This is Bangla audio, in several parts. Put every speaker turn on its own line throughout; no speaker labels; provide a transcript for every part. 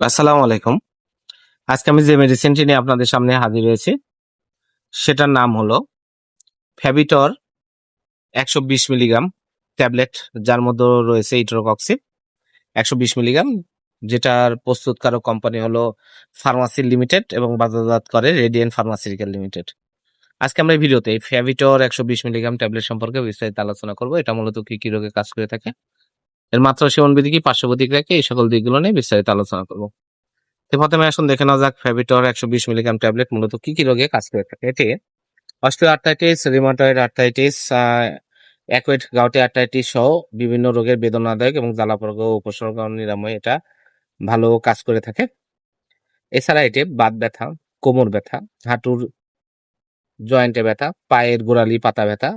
আসসালামু আলাইকুম। আজকে আমি যে মেডিসিনটি নিয়ে আপনাদের সামনে হাজির হয়েছি সেটার নাম হলো ফেভিটর ১২০ মিলিগ্রাম ট্যাবলেট, যার মধ্যে রয়েছে ইটোরকক্সিব ১২০ মিলিগ্রাম, যেটার প্রস্তুতকারক কোম্পানি হলো ফার্মাসি লিমিটেড এবং বাজারজাত করে রেডিয়েন্ট ফার্মাসিউটিক্যাল লিমিটেড। আজকে আমরা এই ভিডিওতে এই ফেভিটর ১২০ মিলিগ্রাম ট্যাবলেট সম্পর্কে বিস্তারিত আলোচনা করব। এটা মূলত কি কি রোগে কাজ করে থাকে, এর মাত্রা সেবন বিধি কি, পার্শ্ব প্রতিক্রিয়া কি, এই সকল দিকগুলো নিয়ে বিস্তারিত আলোচনা করব। তো প্রথমে আসুন দেখে নেওয়া যাক ফেভিটর ১২০ মিলিগ্রাম ট্যাবলেট মূলত কি কি রোগে কাজ করে থাকে। এটি osteoarthritis, rheumatoid arthritis, acute gouty arthritis সহ বিভিন্ন রোগের বেদনাদায়ক এবং জ্বালাপোড়া ও উপসর্গ নিরাময় এটা ভালো কাজ করে থাকে। এছাড়া এটি বাত ব্যথা, কোমর ব্যথা, হাঁটুর জয়েন্টে ব্যথা, পায়ের গোড়ালি পাতা ব্যথা,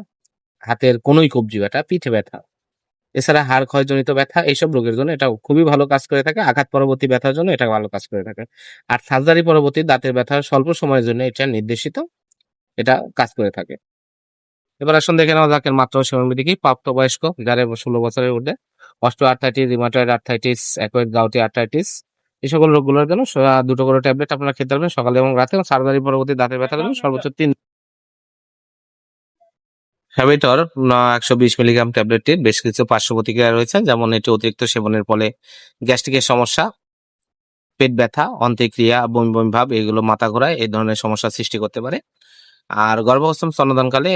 হাতের কনুই কবজি ব্যথা, পিঠে ব্যথা, এছাড়া হাড় ক্ষয়জনিত ব্যথা, এইসব রোগের জন্য এটা খুবই ভালো কাজ করে থাকে। আঘাত পরবর্তী ব্যথার জন্য এটা ভালো কাজ করে থাকে। আর সার্জারি পরবর্তী দাঁতের ব্যথার স্বল্প সময়ের জন্য এটা নির্দেশিত, এটা কাজ করে থাকে। এবার আসুন দেখে নেওয়া যাক এর মাত্রা ও সেবনবিধি কি। প্রাপ্তবয়স্ক যারা ১৬ বছরের ঊর্ধ্বে, osteoarthritis, rheumatoid arthritis, acute gouty arthritis, এই সকল রোগগুলোর জন্য ২ টো করে ট্যাবলেট আপনারা খেতে পারবেন সকালে এবং রাতে, এবং সার্জারি পরবর্তী দাঁতের ব্যথার জন্য সর্বোচ্চ ৩। হ্যাবিটর ১২০ মিলিগ্রাম ট্যাবলেটটির বেশ কিছু পার্শ্ব প্রতিক্রিয়া রয়েছে, যেমন এটি অতিরিক্ত সেবনের ফলে গ্যাস্ট্রিকের সমস্যা, পেট ব্যথা, অন্ত্রেক্রিয়া, বমি বমি ভাব, এগুলো মাথা ঘোরায়, এই ধরনের সমস্যার সৃষ্টি করতে পারে। আর গর্ভাবস্থ স্তন্যদানকালে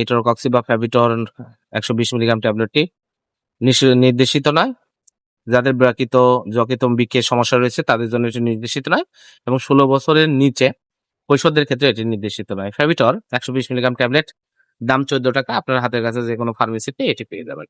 ইটোরকক্সিব বা ফেভিটর ১২০ মিলিগ্রাম ট্যাবলেটটি নির্দেশিত নয়। যাদের যকৃত বৃক্কের সমস্যা রয়েছে তাদের জন্য এটি নির্দেশিত নয়, এবং ১৬ বছরের নিচে কৈশোরদের ক্ষেত্রে এটি নির্দেশিত নয়। ফেভিটর ১২০ মিলিগ্রাম ট্যাবলেট দাম ১৪ টাকা। আপনার হাতের কাছে যে কোনো ফার্মেসিতে এটি পেয়ে যাবেন।